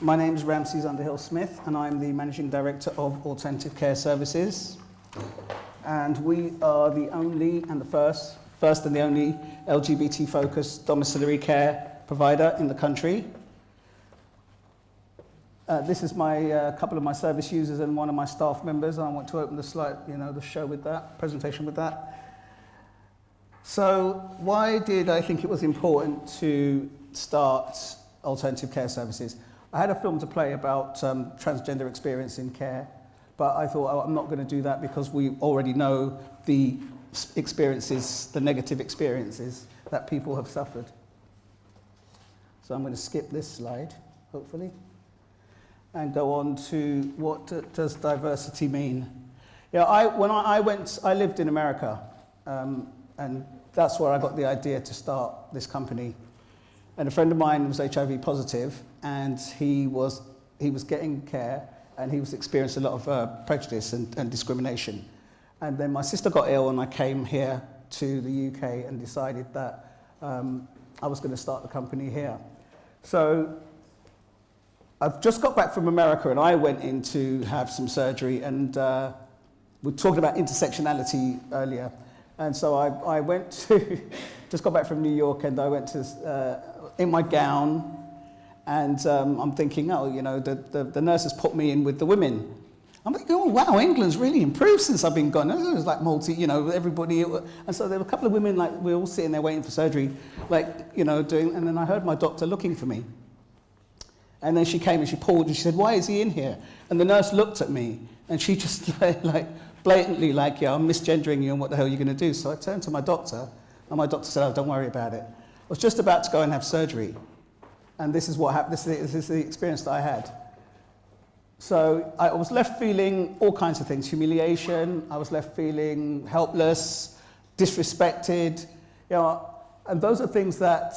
My name is Ramses Underhill Smith and I'm the Managing Director of Alternative Care Services. And we are the only and the first and the only LGBT-focused domiciliary care provider in the country. This is my couple of my service users and one of my staff members. I want to open the slide, the show with that, presentation with that. So why did I think it was important to start Alternative Care Services? I had a film to play about transgender experience in care, but I thought, I'm not going to do that because we already know the experiences, the negative experiences that people have suffered. So I'm going to skip this slide, hopefully, and go on to what does diversity mean. I lived in America, and that's where I got the idea to start this company. And a friend of mine was HIV positive, and he was getting care, and he was experiencing a lot of prejudice and discrimination. And then my sister got ill, and I came here to the UK and decided that I was going to start the company here. So I've just got back from America, and I went in to have some surgery, and we talked about intersectionality earlier. And so I went to, just got back from New York, and I went to, in my gown, and I'm thinking, the nurses put me in with the women. I'm thinking, oh wow, England's really improved since I've been gone. It was like everybody, and so there were a couple of women, like, we were all sitting there waiting for surgery, doing, and then I heard my doctor looking for me. And then she came and she paused and she said, why is he in here? And the nurse looked at me, and she just blatantly I'm misgendering you, and what the hell are you going to do? So I turned to my doctor, and my doctor said, oh, don't worry about it. I was just about to go and have surgery. And this is what happened. This is the experience that I had. So I was left feeling all kinds of things. Humiliation, I was left feeling helpless, disrespected. And those are things that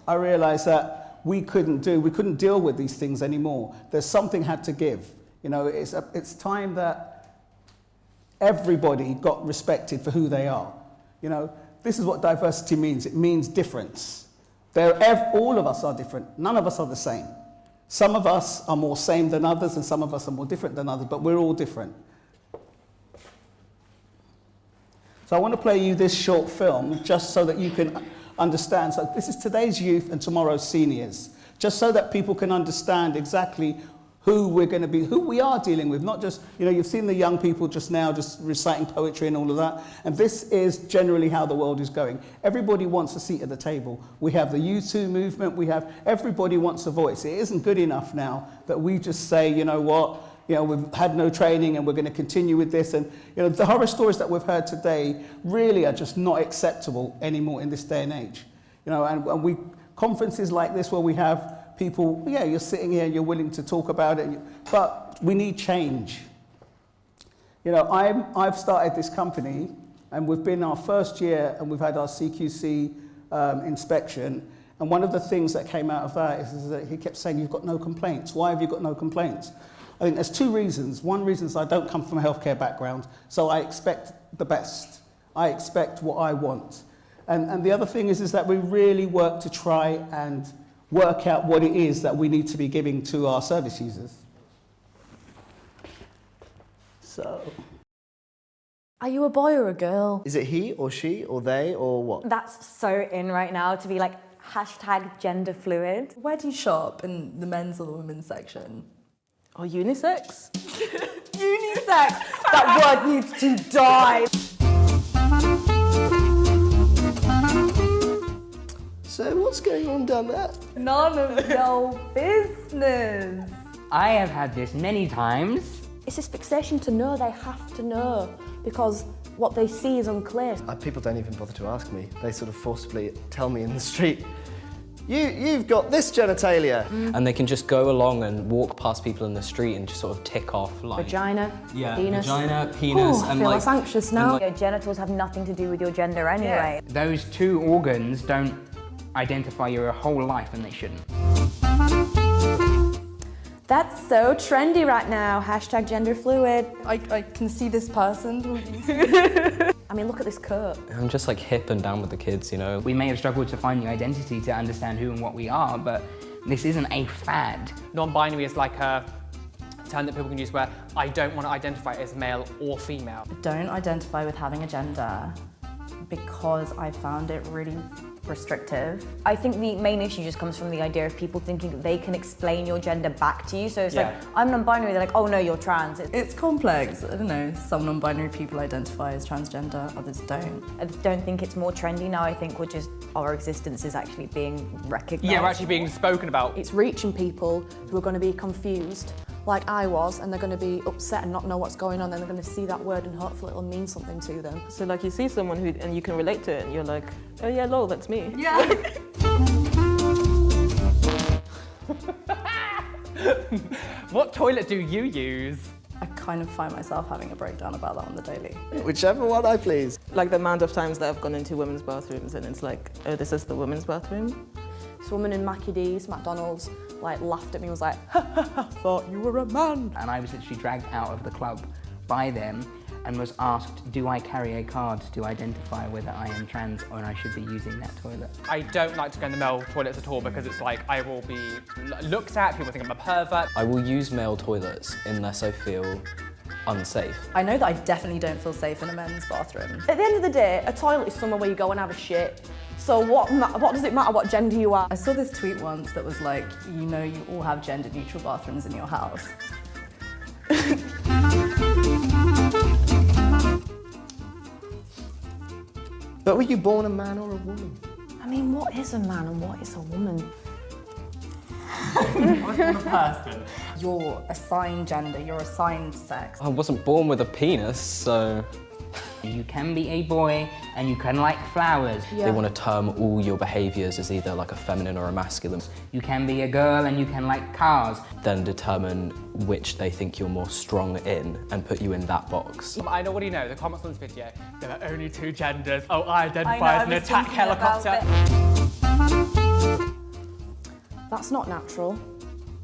I realized that we couldn't do. We couldn't deal with these things anymore. There's something had to give. It's time that everybody got respected for who they are. This is what diversity means. It means difference. All of us are different. None of us are the same. Some of us are more same than others, and some of us are more different than others, but we're all different. So I want to play you this short film just so that you can understand. So this is today's youth and tomorrow's seniors, just so that people can understand exactly who we're going to be, who we are dealing with, not just, you've seen the young people just now just reciting poetry and all of that, and this is generally how the world is going. Everybody wants a seat at the table. We have the U2 movement, everybody wants a voice. It isn't good enough now that we just say, we've had no training and we're going to continue with this, and the horror stories that we've heard today really are just not acceptable anymore in this day and age. And conferences like this where we have people, you're sitting here, you're willing to talk about it, but we need change. I've started this company, and we've been our first year, and we've had our CQC inspection, and one of the things that came out of that is that he kept saying, you've got no complaints. Why have you got no complaints? I think there's two reasons. One reason is I don't come from a healthcare background, so I expect the best. I expect what I want. And the other thing is that we really work to try and work out what it is that we need to be giving to our service users. So. Are you a boy or a girl? Is it he or she or they or what? That's so in right now to be #gender fluid. Where do you shop, in the men's or the women's section? Or unisex? Unisex! That word needs to die! So what's going on down there? None of your business. I have had this many times. It's this fixation to know they have to know, because what they see is unclear. People don't even bother to ask me. They sort of forcibly tell me in the street, you've got this genitalia. And they can just go along and walk past people in the street and just sort of tick off vagina, penis. Vagina, penis. I feel less anxious now. Your genitals have nothing to do with your gender anyway. Yeah. Those two organs don't identify your whole life, and they shouldn't. That's so trendy right now, #gender fluid. I can see this person. I mean, look at this coat. I'm just hip and down with the kids, We may have struggled to find the identity to understand who and what we are, but This isn't a fad. Non-binary is like a term that people can use where I don't want to identify as male or female. Don't identify with having a gender because I found it really restrictive. I think the main issue just comes from the idea of people thinking that they can explain your gender back to you. So it's like, I'm non-binary, they're like, oh no, you're trans. It's complex. I don't know, some non-binary people identify as transgender, others don't. I don't think it's more trendy now. I think our existence is actually being recognised. Yeah, we're actually being spoken about. It's reaching people who are going to be confused, like I was, and they're going to be upset and not know what's going on, then they're going to see that word and hopefully it'll mean something to them. So like you see someone who, and you can relate to it and you're like, oh yeah, lol, that's me. Yeah. What toilet do you use? I kind of find myself having a breakdown about that on the daily. Whichever one I please. Like the amount of times that I've gone into women's bathrooms and it's like, oh, this is the women's bathroom. This woman in Mackie D's, McDonald's, like laughed at me and was like, ha ha ha, thought you were a man. And I was literally dragged out of the club by them and was asked, do I carry a card to identify whether I am trans or I should be using that toilet? I don't like to go in the male toilets at all because it's like I will be looked at, people think I'm a pervert. I will use male toilets unless I feel unsafe. I know that I definitely don't feel safe in a men's bathroom. At the end of the day, a toilet is somewhere where you go and have a shit. So what does it matter what gender you are? I saw this tweet once that was like, you know you all have gender-neutral bathrooms in your house. But were you born a man or a woman? I mean, what is a man and what is a woman? I was born a person. You're assigned gender, you're assigned sex. I wasn't born with a penis, so... You can be a boy and you can like flowers. They want to term all your behaviours as either like a feminine or a masculine. You can be a girl and you can like cars. Then determine which they think you're more strong in and put you in that box. I know, what do you know? The comments on this video, there are only two genders. Oh, I identify as an attack helicopter. That's not natural.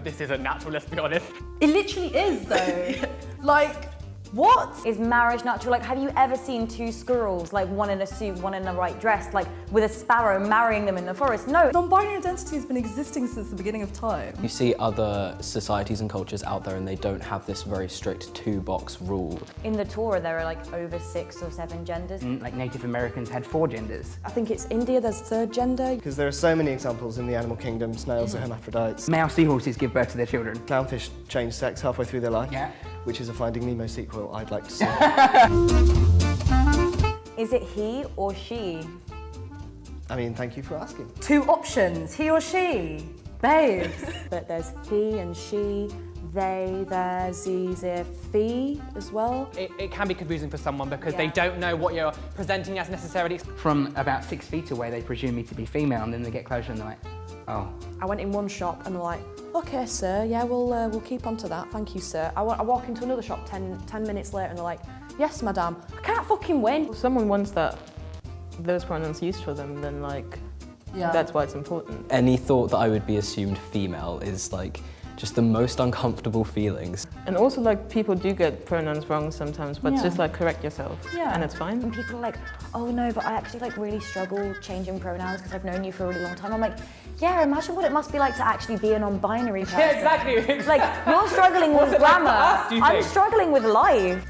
This isn't natural, let's be honest. It literally is though. Like, what? Is marriage natural? Like, have you ever seen two squirrels, like one in a suit, one in the right dress, like with a sparrow marrying them in the forest? No. Non-binary identity has been existing since the beginning of time. You see other societies and cultures out there and they don't have this very strict two-box rule. In the Torah, there are like over 6 or 7 genders. Like Native Americans had 4 genders. I think it's India, there's third gender. Because there are so many examples in the animal kingdom. Snails are hermaphrodites. Male seahorses give birth to their children. Clownfish change sex halfway through their life. Yeah. Which is a Finding Nemo sequel I'd like to see. Is it he or she? I mean, thank you for asking. 2 options, he or she. Babes. But there's he and she, they, their, ze, ze, fee as well. It can be confusing for someone because they don't know what you're presenting as necessarily. From about 6 feet away, they presume me to be female, and then they get closer and they're like, oh. I went in one shop and they're like, okay, sir, yeah, we'll keep on to that, thank you, sir. I walk into another shop 10 minutes later and they're like, yes, madam, I can't fucking win. If someone wants that, those pronouns used for them, then like, that's why it's important. Any thought that I would be assumed female is like just the most uncomfortable feelings. And also like people do get pronouns wrong sometimes, but just like correct yourself and it's fine. And people are like, oh no, but I actually like really struggle changing pronouns because I've known you for a really long time. I'm like, yeah, imagine what it must be like to actually be a non-binary person. Yeah, exactly. Like, you're struggling with grammar. I'm struggling with life.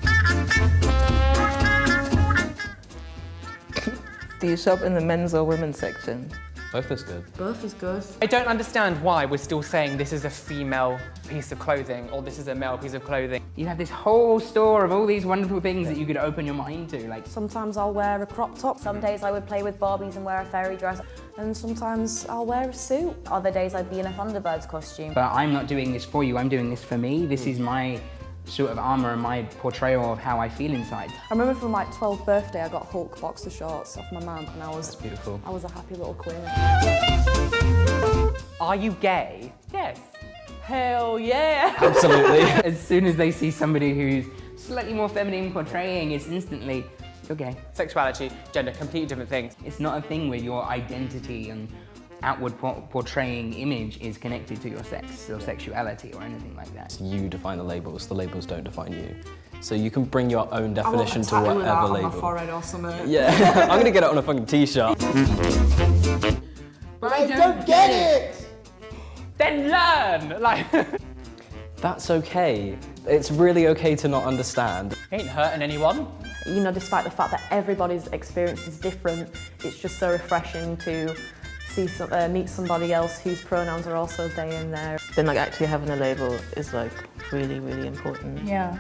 Do you shop in the men's or women's section? Both is good. Both is good. I don't understand why we're still saying this is a female piece of clothing or this is a male piece of clothing. You have this whole store of all these wonderful things that you could open your mind to. Like, Sometimes I'll wear a crop top. Some days I would play with Barbies and wear a fairy dress. And sometimes I'll wear a suit. Other days I'd be in a Thunderbirds costume. but I'm not doing this for you, I'm doing this for me. This is my sort of armour and my portrayal of how I feel inside. I remember from my 12th birthday, I got Hulk boxer shorts off my mum, and I was beautiful. I was a happy little queen. Are you gay? Yes. Hell yeah! Absolutely. As soon as they see somebody who's slightly more feminine portraying, it's instantly, you're gay. Sexuality, gender, completely different things. It's not a thing where your identity and outward portraying image is connected to your sex or sexuality or anything like that. You define the labels don't define you. So you can bring your own definition to whatever label. on my forehead or something. Yeah, I'm gonna get it on a fucking t-shirt. But I don't get it! then learn. Like, That's okay. It's really okay to not understand. ain't hurting anyone. You know, despite the fact that everybody's experience is different, it's just so refreshing to meet somebody else whose pronouns are also they and their. Then like actually having a label is like really, really important. Yeah.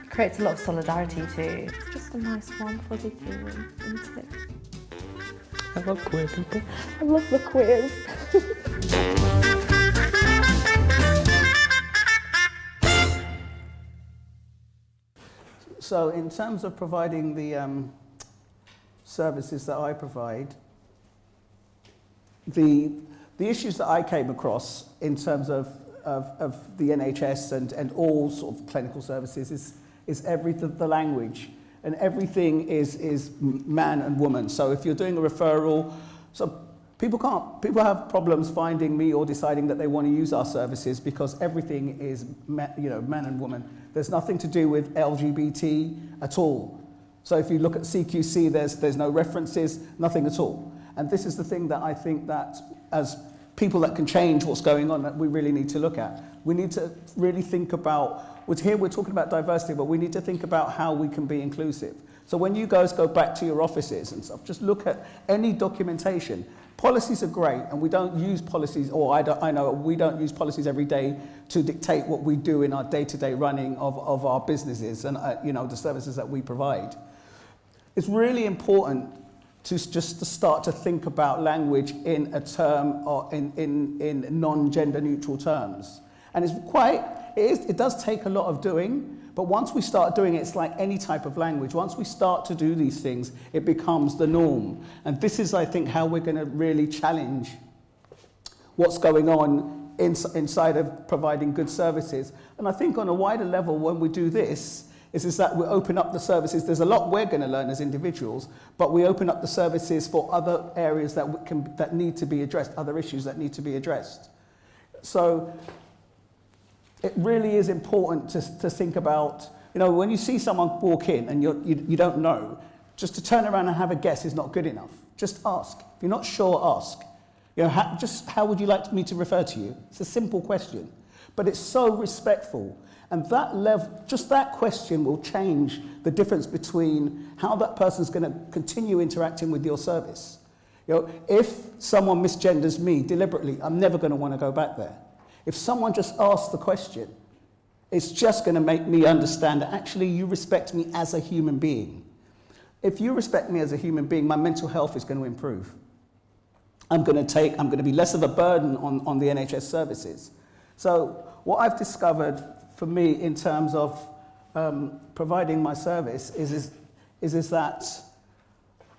It creates a lot of solidarity too. It's just a nice warm fuzzy feeling, isn't it? I love queer people. I love the queers. So in terms of providing the services that I provide, the issues that I came across in terms of the NHS and all sort of clinical services is the language, and everything is man and woman. So if you're doing a referral, so people have problems finding me or deciding that they want to use our services because everything is man and woman. There's nothing to do with LGBT at all. So if you look at CQC, there's no references, nothing at all. And this is the thing that I think that as people that can change what's going on, that we really need to look at. We need to really think about, we're talking about diversity, but we need to think about how we can be inclusive. So when you guys go back to your offices and stuff, just look at any documentation. Policies are great, and we don't use policies, or I know we don't use policies every day to dictate what we do in our day-to-day running of our businesses and the services that we provide. It's really important to start to think about language in a term or in non-gender neutral terms. And it does take a lot of doing, but once we start doing it, it's like any type of language. Once we start to do these things, it becomes the norm. And this is, I think, how we're going to really challenge what's going on inside of providing good services. And I think on a wider level, when we do this, is that we open up the services. There's a lot we're going to learn as individuals, but we open up the services for other areas that need to be addressed, other issues that need to be addressed. So it really is important to think about, when you see someone walk in and you don't know, just to turn around and have a guess is not good enough. Just ask. If you're not sure, ask. How would you like me to refer to you? It's a simple question, but it's so respectful. And just that question will change the difference between how that person's going to continue interacting with your service. If someone misgenders me deliberately, I'm never going to want to go back there. If someone just asks the question, it's just going to make me understand that actually you respect me as a human being. If you respect me as a human being, my mental health is going to improve. I'm going to be less of a burden on the NHS services. So what I've discovered for me in terms of providing my service is that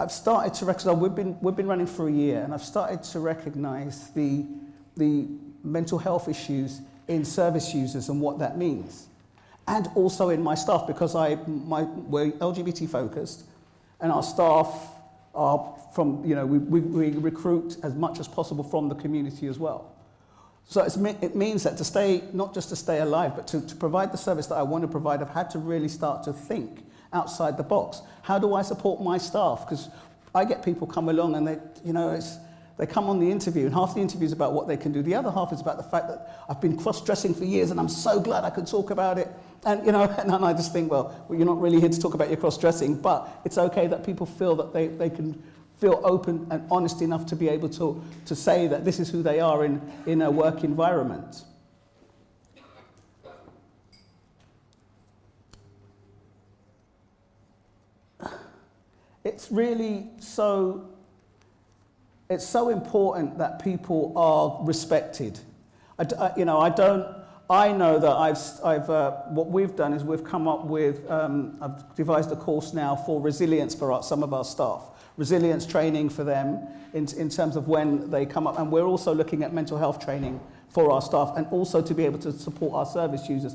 I've started to recognize, we've been running for a year, and I've started to recognize the mental health issues in service users and what that means. And also in my staff, because we're LGBT focused, and our staff are from, we recruit as much as possible from the community as well. So it means that not just to stay alive, but to provide the service that I want to provide, I've had to really start to think outside the box. How do I support my staff? Because I get people come along and they come on the interview, and half the interview is about what they can do. The other half is about the fact that I've been cross-dressing for years and I'm so glad I could talk about it. And, and I just think, well, you're not really here to talk about your cross-dressing, but it's okay that people feel that they can feel open and honest enough to be able to say that this is who they are in a work environment. It's so important that people are respected. I know that what we've done is we've come up with, I've devised a course now for resilience for some of our staff. Resilience training for them in terms of when they come up. And we're also looking at mental health training for our staff, and also to be able to support our service users.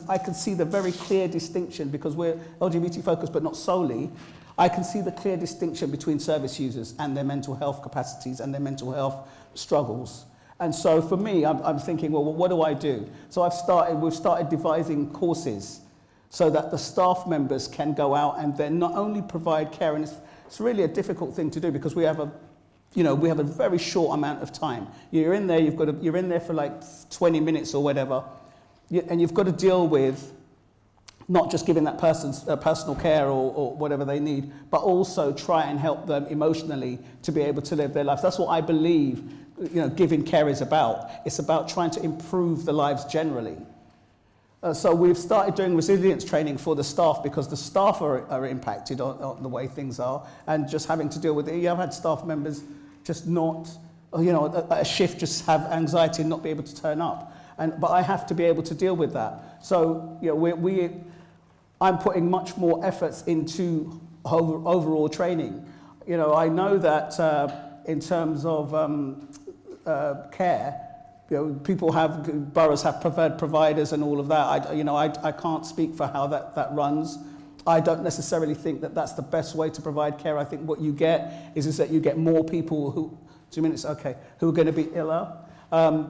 I can see the very clear distinction, because we're LGBT focused, but not solely. I can see the clear distinction between service users and their mental health capacities and their mental health struggles. And so for me, I'm thinking, well, what do I do? So we've started devising courses so that the staff members can go out and then not only provide care, and it's really a difficult thing to do because we have a we have a very short amount of time. You're in there, you're in there for like 20 minutes or whatever, and you've got to deal with not just giving that person personal care or whatever they need, but also try and help them emotionally to be able to live their lives. That's what I believe, giving care is about. It's about trying to improve the lives generally. So we've started doing resilience training for the staff because the staff are impacted on the way things are, and just having to deal with it. I've had staff members just not, at a shift just have anxiety and not be able to turn up. But I have to be able to deal with that. So I'm putting much more efforts into overall training. I know that in terms of care, boroughs have preferred providers and all of that. I can't speak for how that runs. I don't necessarily think that that's the best way to provide care. I think what you get is that you get more people who are going to be iller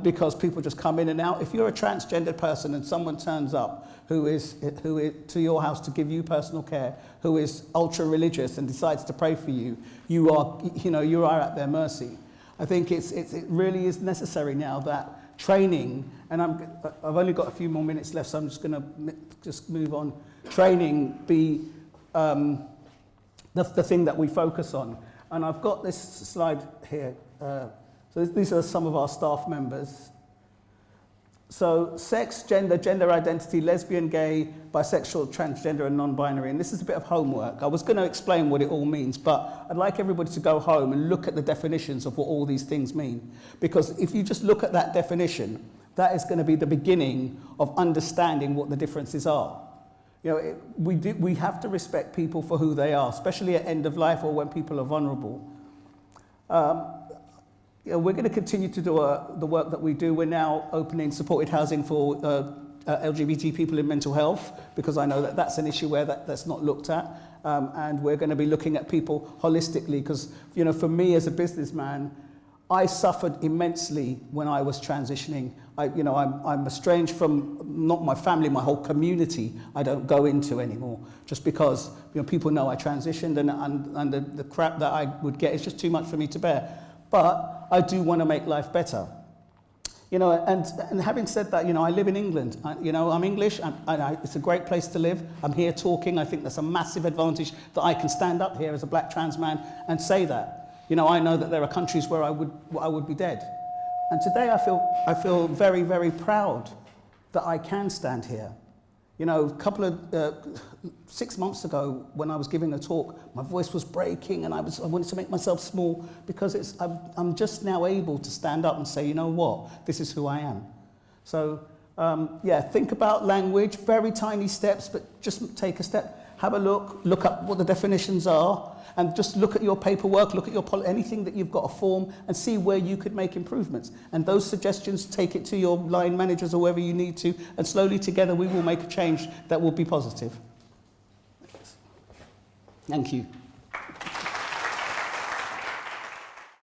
because people just come in and out. If you're a transgender person and someone turns up who is to your house to give you personal care, who is ultra religious and decides to pray for you, you are at their mercy. I think it really is necessary now that training, and I've only got a few more minutes left, so I'm just going to move on. Training be the thing that we focus on. And I've got this slide here. So these are some of our staff members. So sex, gender identity, lesbian, gay, bisexual, transgender and non-binary. And this is a bit of homework. I was going to explain what it all means, but I'd like everybody to go home and look at the definitions of what all these things mean. Because if you just look at that definition, that is going to be the beginning of understanding what the differences are. We have to respect people for who they are, especially at end of life or when people are vulnerable. We're going to continue to do the work that we do. We're now opening supported housing for LGBT people in mental health, because I know that that's an issue where that's not looked at. And we're going to be looking at people holistically, because, for me as a businessman, I suffered immensely when I was transitioning. I'm estranged from not my family, my whole community I don't go into anymore, just because people know I transitioned, and the crap that I would get is just too much for me to bear. But I do want to make life better. And having said that, I live in England. I'm English, and it's a great place to live. I'm here talking. I think that's a massive advantage that I can stand up here as a black trans man and say that. I know that there are countries where I would be dead. And today I feel very, very proud that I can stand here. A couple of 6 months ago, when I was giving a talk, my voice was breaking, and I wanted to make myself small, because I'm just now able to stand up and say, you know what, this is who I am. So think about language, very tiny steps, but just take a step. Have a look up what the definitions are, and just look at your paperwork, look at anything that you've got a form, and see where you could make improvements. And those suggestions, take it to your line managers or wherever you need to, and slowly together we will make a change that will be positive. Thank you.